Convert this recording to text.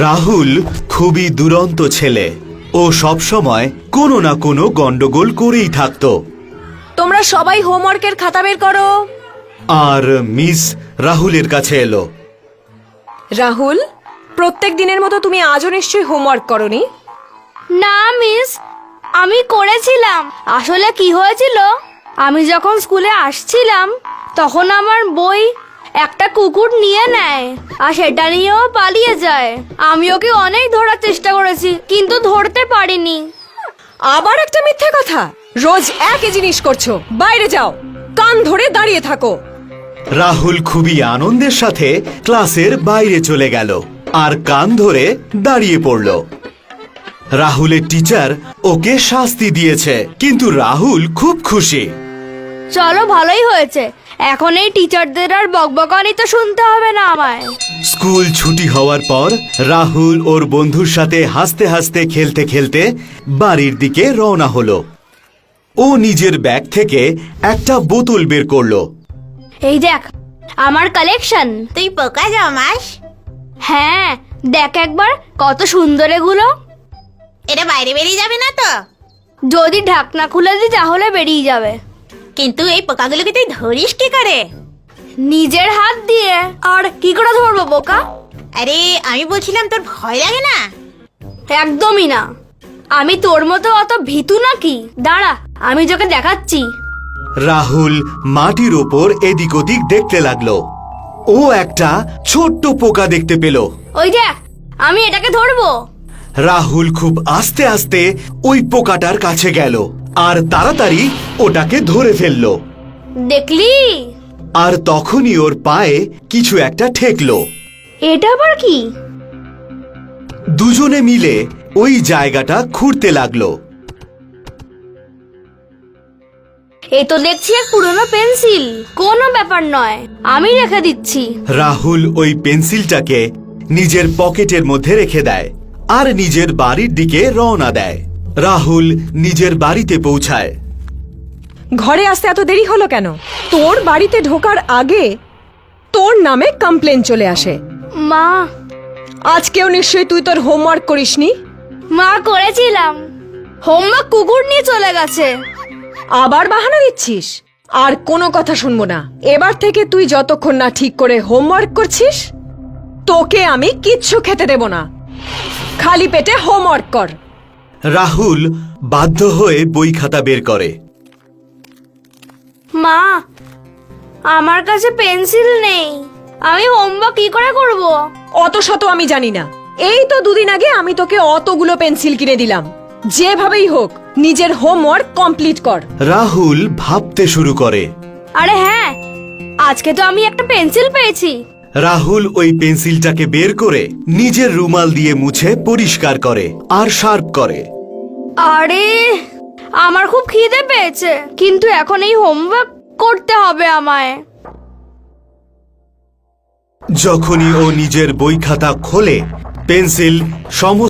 রাহুল খুবই দুরন্ত ছেলে। ও সব সময় কোনো না কোনো গন্ডগোল করেই থাকতো। তোমরা সবাই হোমওয়ার্কের খাতা বের করো। আর মিস রাহুলের কাছে এলো। রাহুল, প্রত্যেক দিনের মতো তুমি আজও নিশ্চয়ই হোমওয়ার্ক করনি। না মিস, আমি করেছিলাম। আসলে কি হয়েছিল, আমি যখন স্কুলে আসছিলাম তখন আমার বই একটা কুকুর নিয়ে নেয় আর সেটা নিয়েও পালিয়ে যায়। আমি ওকে অনেক ধরার চেষ্টা করেছি কিন্তু ধরতে পারিনি। আবার একটা মিথ্যে কথা। রোজ একই জিনিস করছো। বাইরে যাও, কান ধরে দাঁড়িয়ে থাকো। রাহুল খুবই আনন্দের সাথে ক্লাসের বাইরে চলে গেল আর কান ধরে দাঁড়িয়ে পড়ল। রাহুলের টিচার ওকে শাস্তি দিয়েছে, কিন্তু রাহুল খুব খুশি। চলো, ভালোই হয়েছে। এখন এই টিচারদের আর বকবকানি তো শুনতে হবে না আমায়। স্কুল ছুটি হওয়ার পর রাহুল ওর বন্ধুর সাথে হাসতে হাসতে খেলতে খেলতে বাড়ির দিকে রওনা হলো। ও নিজের ব্যাগ থেকে একটা বোতল বের করলো। এই দেখ আমার কালেকশন। তুই পোকা জমাস? হ্যাঁ, দেখ একবার কত সুন্দর এগুলো। এটা বাইরে বেরিয়ে যাবে না তো? যদি ঢাকনা খুলে দিই তাহলে বেরিয়ে যাবে। কিন্তু এই পোকাগুলোকে তুই ধরিস কি করে? নিজের হাত দিয়ে। আর কি করে ধরবো বোকা? আরে আমি বলছিলাম, তোর ভয় লাগে না? একদমই না। আমি তোর মতো অত ভীতু নাকি? দাঁড়া, আমি তোকে দেখাচ্ছি। রাহুল মাটির ওপর এদিক ওদিক দেখতে লাগলো। ও একটা ছোট্ট পোকা দেখতে পেল। ওই দেখ, আমি এটাকে ধরবো। রাহুল খুব আস্তে আস্তে ওই পোকাটার কাছে গেল আর তাড়াতাড়ি ওটাকে ধরে ফেললো। দেখলি? আর তখনই ওর পায়ে কিছু একটা ঠেকলো। এটা আবার কি? দুজনে মিলে ওই জায়গাটা খুঁড়তে লাগলো। এই তো দেখছি এক পুরনো পেন্সিল। কোনো ব্যাপার নয়, আমি রেখে দিচ্ছি। রাহুল ওই পেন্সিলটাকে নিজের পকেটের মধ্যে রেখে দেয় আর নিজের বাড়ির দিকে রওনা দেয়। রাহুল নিজের বাড়িতে পৌঁছায়। ঘরে আসতে এত দেরি হলো কেন? তোর বাড়িতে ঢোকার আগে তোর নামে কমপ্লেন চলে আসে। মা, আজকেও নিশ্চয়ই তুই তোর হোমওয়ার্ক করিসনি। মা করেছিলাম। হোমওয়ার্ক কুকুর নিয়ে চলে গেছে। আবার বাহানা দিচ্ছিস। আর কোনো কথা শুনবো না। এবার থেকে তুই যতক্ষণ না ঠিক করে হোমওয়ার্ক করছিস, তোকে আমি কিচ্ছু খেতে দেব না। খালি পেটে হোমওয়ার্ক কর। রাহুল বাধ্য হয়ে বই খাতা বের করে। মা, আমার কাছে পেন্সিল নেই। আমি হোমওয়ার্ক কি করে করব? অত শত আমি জানি না। এই তো দুদিন আগে আমি তোকে অতগুলো পেন্সিল কিনে দিলাম। যেভাবেই হোক নিজের হোমওয়ার্ক কমপ্লিট কর। রাহুল ভাবতে শুরু করে। আরে হ্যাঁ, আজকে তো আমি একটা পেন্সিল পেয়েছি। রাহুল ওই পেন্সিলটাকে বের করে নিজের রুমাল দিয়ে মুছে পরিষ্কার করে আর শার্প করে। আরে, আমার খুব খিদে পেয়েছে, কিন্তু এখন এই হোমওয়ার্ক করতে হবে আমায়। যখনই ও নিজের বই খাতা খোলে, পেন্সিল সমস্ত